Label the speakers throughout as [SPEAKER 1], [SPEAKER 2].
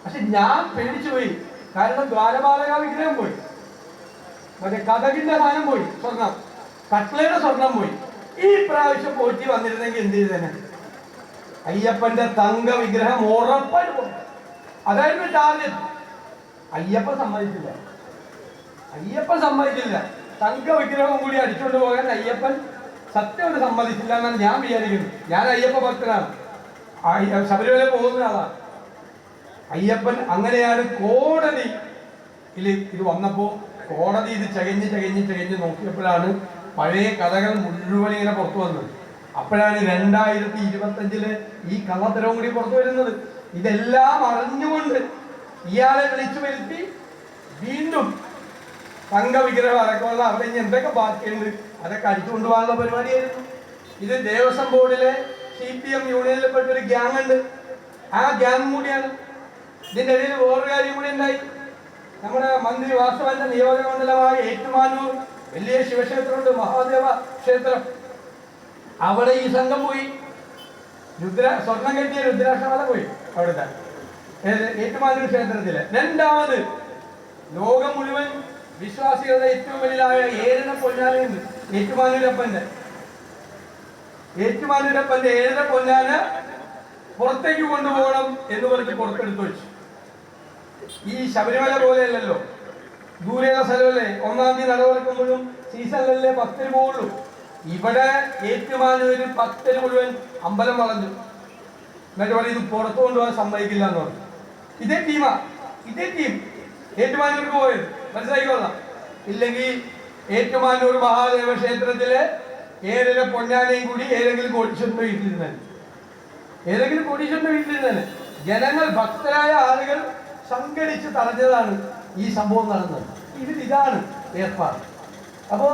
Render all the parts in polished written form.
[SPEAKER 1] പക്ഷെ ഞാൻ പേടിച്ചു പോയി. കാരണം ദ്വാരപാലക വിഗ്രഹം പോയി, മറ്റേ കഥകിന്റെ സാധനം പോയി, സ്വർണം, കട്ട്ലയുടെ സ്വർണം പോയി. ഈ പ്രാവശ്യം പോറ്റി വന്നിരുന്നെങ്കിൽ എന്ത് ചെയ്തേനെ? അയ്യപ്പന്റെ തങ്ക വിഗ്രഹം ഉറപ്പായിട്ട് പോയി. അതായിരുന്നു ടാർഗറ്റ്. അയ്യപ്പൻ സമ്മതിച്ചില്ല. തങ്ക വിഗ്രഹം കൂടി അടിച്ചുകൊണ്ട് പോകാൻ അയ്യപ്പൻ സത്യം സമ്മതിച്ചില്ല എന്നാണ് ഞാൻ വിചാരിക്കുന്നത്. ഞാൻ അയ്യപ്പ ഭക്തനാണ്, ശബരിമല പോകുന്ന ആളാണ്. അയ്യപ്പൻ അങ്ങനെയാണ്. കോടതി ഇത് വന്നപ്പോ കോടതി ഇത് ചകഞ്ഞ് നോക്കിയപ്പോഴാണ് പഴയ കഥകൾ മുഴുവൻ ഇങ്ങനെ പുറത്തു വന്നത്. അപ്പോഴാണ് 2025 ഈ കള്ളത്തരവും കൂടി പുറത്തു വരുന്നത്. ഇതെല്ലാം അറിഞ്ഞുകൊണ്ട് ഇയാളെ വിളിച്ചു വരുത്തി വീണ്ടും തങ്ക വിഗ്രഹം അടക്കമുള്ള അവിടെ ഇനി എന്തൊക്കെ ബാക്കിയുണ്ട് അതൊക്കെ അടിച്ചുകൊണ്ടു പോകാനുള്ള പരിപാടിയായിരുന്നു ഇത്. ദേവസ്വം ബോർഡിലെ CPM യൂണിയനിൽപ്പെട്ട ഒരു ഗ്യാങ് ഉണ്ട്. ആ ഗ്യാങ് കൂടിയാണ്. ഇതിന്റെ ഇടയിൽ വേറൊരു കാര്യം കൂടി ഉണ്ടായി. നമ്മുടെ മന്ത്രി വാസവന്റെ നിയോജക മണ്ഡലമായ ഏറ്റുമാനൂർ വലിയ ശിവക്ഷേത്രമുണ്ട്, മഹാദേവ ക്ഷേത്രം. അവിടെ ഈ സംഘം പോയി. സ്വർണം കെട്ടിയ രുദ്രാക്ഷമാല പോയി അവിടുത്തെ ഏറ്റുമാനൂർ ക്ഷേത്രത്തില്. രണ്ടാമത് ലോകം മുഴുവൻ വിശ്വാസികളുടെ ഏറ്റവും വലുതായ ഏഴര പൊന്നാനുണ്ട്. ഏറ്റുമാനൂരപ്പന്റെ 7 പൊന്നാന പുറത്തേക്ക് കൊണ്ടുപോകണം എന്ന് പറഞ്ഞ് പുറത്തെടുത്ത് വെച്ചു. ഈ ശബരിമല പോലെയല്ലല്ലോ, ദൂരെയുള്ള സ്ഥലമല്ലേ. 1-ാം തീയതി നടവെടുക്കുമ്പോഴും സീസണിലല്ലേ ഭക്തര് പോവുള്ളൂ. ഇവിടെ ഏറ്റുമാനൂര് ഭക്തര് മുഴുവൻ അമ്പലം വളഞ്ഞു. എന്നിട്ട് പറയും ഇത് പുറത്തു കൊണ്ടുപോകാൻ സമ്മതിക്കില്ല എന്ന് പറഞ്ഞു. ഇതേ ടീം ഏറ്റുമാനൂർക്ക് പോയത്, മനസ്സിലായിക്കൊള്ളാം. ഇല്ലെങ്കിൽ ഏറ്റുമാനൂർ മഹാദേവ ക്ഷേത്രത്തിലെ 7 പൊന്നാനയും കൂടി ഏതെങ്കിലും കോടീശ്വരന്റെ വീട്ടിലിരുന്നേ. ജനങ്ങൾ, ഭക്തരായ ആളുകൾ സംഘടിച്ച് തടഞ്ഞതാണ് ഈ സംഭവം നടന്നത്. ഇതാണ് ഏർപ്പാട്. അപ്പോ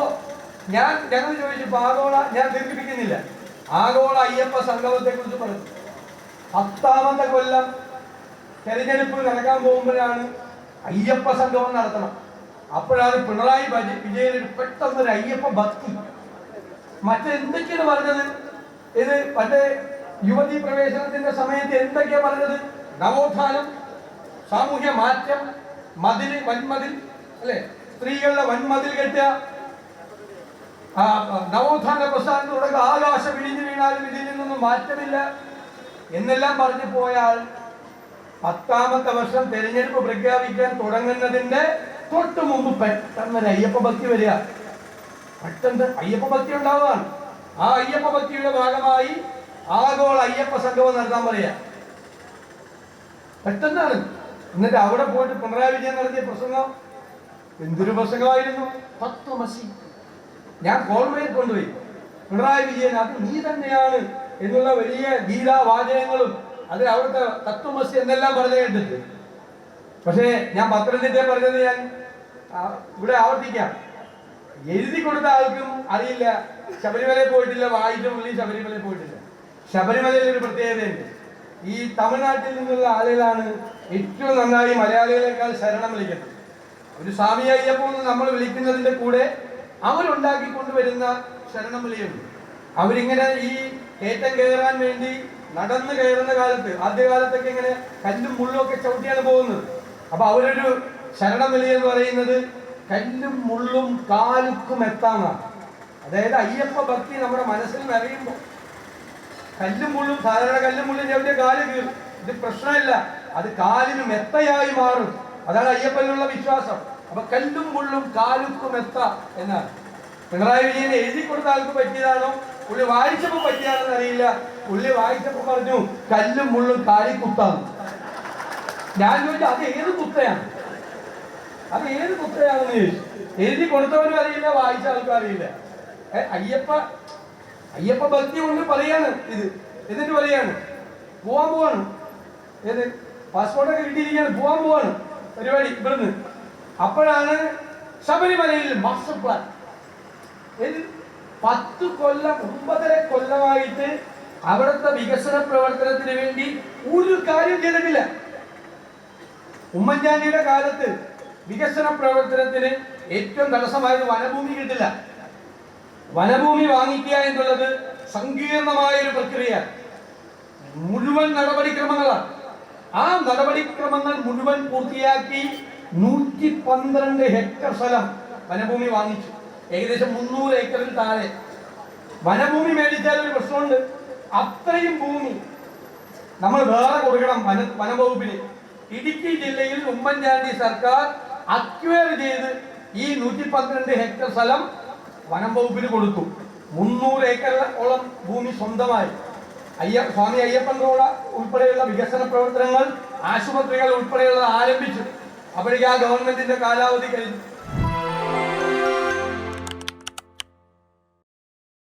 [SPEAKER 1] ഞങ്ങൾ ചോദിച്ചു, ആഗോള, ഞാൻ ദീർഘിപ്പിക്കുന്നില്ല, ആഗോള അയ്യപ്പ സംഗമത്തെ കുറിച്ച് പറഞ്ഞു. 10ാമത്തെ കൊല്ലം തെരഞ്ഞെടുപ്പ് നടക്കാൻ പോകുമ്പോഴാണ് അയ്യപ്പ സംഗമം നടത്തണം. അപ്പോഴാണ് പിണറായി വിജയൻ പെട്ടെന്നൊരു അയ്യപ്പ ഭക്തി. മറ്റെന്തൊക്കെയാണ് പറഞ്ഞത്? ഇത് മറ്റേ യുവതീ പ്രവേശനത്തിന്റെ സമയത്ത് എന്തൊക്കെയാ പറഞ്ഞത്? നവോത്ഥാനം, സാമൂഹ്യ മാറ്റം, വൻമതിൽ അല്ലെ, സ്ത്രീകളുടെ വൻമതിൽ കെട്ടുക, നവോത്ഥാന പ്രസ്ഥാനം തുടങ്ങുക, ആകാശം ഇടിഞ്ഞു വീണാലും ഇതിൽ നിന്നൊന്നും മാറ്റമില്ല എന്നെല്ലാം പറഞ്ഞു പോയാൽ 10ാമത്തെ വർഷം തെരഞ്ഞെടുപ്പ് പ്രഖ്യാപിക്കാൻ തുടങ്ങുന്നതിന്റെ തൊട്ട് മുമ്പ് പെട്ടെന്നൊരു അയ്യപ്പ ഭക്തി വരിക. പെട്ടെന്ന് അയ്യപ്പ ഭക്തി ഉണ്ടാവുകയാണ്. ആ അയ്യപ്പ ഭക്തിയുടെ ഭാഗമായി ആഗോള അയ്യപ്പ സംഗമം നടത്താൻ പറയാ. പെട്ടെന്നാണ്. എന്നിട്ട് അവിടെ പോയിട്ട് പിണറായി വിജയൻ നടത്തിയ പ്രസംഗം എന്തൊരു പ്രസംഗമായിരുന്നു! തത്വമസി. ഞാൻ കോൾമയിൽ കൊണ്ടുപോയി. പിണറായി വിജയൻ അത് നീ തന്നെയാണ് എന്നുള്ള വലിയ ഗീതാവാചകങ്ങളും അത് അവിടുത്തെ തത്വമസി എന്നെല്ലാം പറഞ്ഞു കേട്ടിട്ട്. പക്ഷേ ഞാൻ പത്രത്തിന്റെ പറഞ്ഞത് ഞാൻ ഇവിടെ ആവർത്തിക്കാം. എഴുതി കൊടുത്ത ആൾക്കും അറിയില്ല, ശബരിമലയിൽ പോയിട്ടില്ല, വായിച്ച പുള്ളി ശബരിമലയിൽ പോയിട്ടില്ല. ശബരിമലയിൽ ഒരു പ്രത്യേകതയുണ്ട്. ഈ തമിഴ്നാട്ടിൽ നിന്നുള്ള ആളുകളാണ് ഏറ്റവും നന്നായി മലയാളികളെക്കാൾ ശരണം വിളിക്കുന്നത്. ഒരു സ്വാമി അയ്യപ്പോ എന്ന് നമ്മൾ വിളിക്കുന്നതിന്റെ കൂടെ അവരുണ്ടാക്കി കൊണ്ടുവരുന്ന ശരണം വിളിയുണ്ട്. അവരിങ്ങനെ ഈ കയറ്റം കയറാൻ വേണ്ടി നടന്നു കയറുന്ന കാലത്ത്, ആദ്യകാലത്തൊക്കെ ഇങ്ങനെ കല്ലും മുള്ളും ഒക്കെ ചവിട്ടിയാണ് പോകുന്നത്. അപ്പൊ അവരൊരു ശരണം വിളി എന്ന് പറയുന്നത് കല്ലും മുള്ളും കാലുക്കും എത്താന്നാണ്. അതായത് അയ്യപ്പ ഭക്തി നമ്മുടെ മനസ്സിൽ നിറയുമ്പോൾ കല്ലും മുള്ളും, സാധാരണ കല്ലും മുള്ളും ചവിട്ടിയ കാല് കീറും. ഇത് പ്രശ്നമില്ല, അത് കാലിന് മെത്തയായി മാറും. അതാണ് അയ്യപ്പനുള്ള വിശ്വാസം. അപ്പൊ കല്ലും മുള്ളും കാലുക്കും എത്ത എന്നാണ്. പിണറായി വിജയൻ എഴുതി കൊടുത്ത ആൾക്ക് പറ്റിയതാണോ, പുള്ളി വായിച്ചപ്പോ പറ്റിയാണെന്ന് അറിയില്ല. പുള്ളി വായിച്ചപ്പോ പറഞ്ഞു കല്ലും മുള്ളും കാലി കുത്താന്ന്. ഞാൻ ചോദിച്ചു അത് ഏത് കുത്തയാണെന്ന് ചോദിച്ചു. എഴുതി കൊടുത്തവനും അറിയില്ല, വായിച്ച ആൾക്കും അറിയില്ല. അയ്യപ്പ ഭക്തി കൊണ്ട് പറയാണ് ഇത്. എന്നിട്ട് പറയാണ് പോവാണ്. ഏത് പാസ്പോർട്ടൊക്കെ കിട്ടിയിരിക്കുകയാണ്, പോവാണ് പരിപാടി ഇവിടുന്ന്. അപ്പോഴാണ് ശബരിമലയിൽ മാസ്റ്റർ പ്ലാൻ. 10 കൊല്ലം 9.5 കൊല്ലമായിട്ട് അവിടുത്തെ വികസന പ്രവർത്തനത്തിന് വേണ്ടി ഒരു കാര്യം ചെയ്തിട്ടില്ല. ഉമ്മൻചാണ്ടിയുടെ കാലത്ത് വികസന പ്രവർത്തനത്തിന് ഏറ്റവും തടസ്സമായത് വനഭൂമി കിട്ടില്ല. വനഭൂമി വാങ്ങിക്കുക എന്നുള്ളത് സങ്കീർണമായ ഒരു പ്രക്രിയ, മുഴുവൻ നടപടിക്രമങ്ങളാണ്. ആ നടപടിക്രമങ്ങൾ മുഴുവൻ പൂർത്തിയാക്കി 112 ഹെക്ടർ സ്ഥലം വനഭൂമി വാങ്ങിച്ചു. ഏകദേശം 300 ഏക്കറിൽ താഴെ. വനഭൂമി മേടിച്ചാൽ ഒരു പ്രശ്നമുണ്ട്. അത്രയും ഭൂമി നമ്മൾ വേറെ കൊടുക്കണം വനംവകുപ്പിന്. ഇടുക്കി ജില്ലയിൽ ഉമ്മൻചാണ്ടി സർക്കാർ അക്വയർ ചെയ്ത് ഈ 112 ഹെക്ടർ സ്ഥലം വനം വകുപ്പിന് കൊടുത്തു. 300 ഏക്കറോളം ഭൂമി സ്വന്തമായി. സ്വാമി അയ്യപ്പൻ റോഡ് ഉൾപ്പെടെയുള്ള വികസന പ്രവർത്തനങ്ങൾ, ആശുപത്രികൾ ഉൾപ്പെടെയുള്ളത് ആരംഭിച്ചു. അപ്പോഴേക്കും ആ ഗവൺമെന്റിന്റെ കാലാവധി കഴിഞ്ഞു.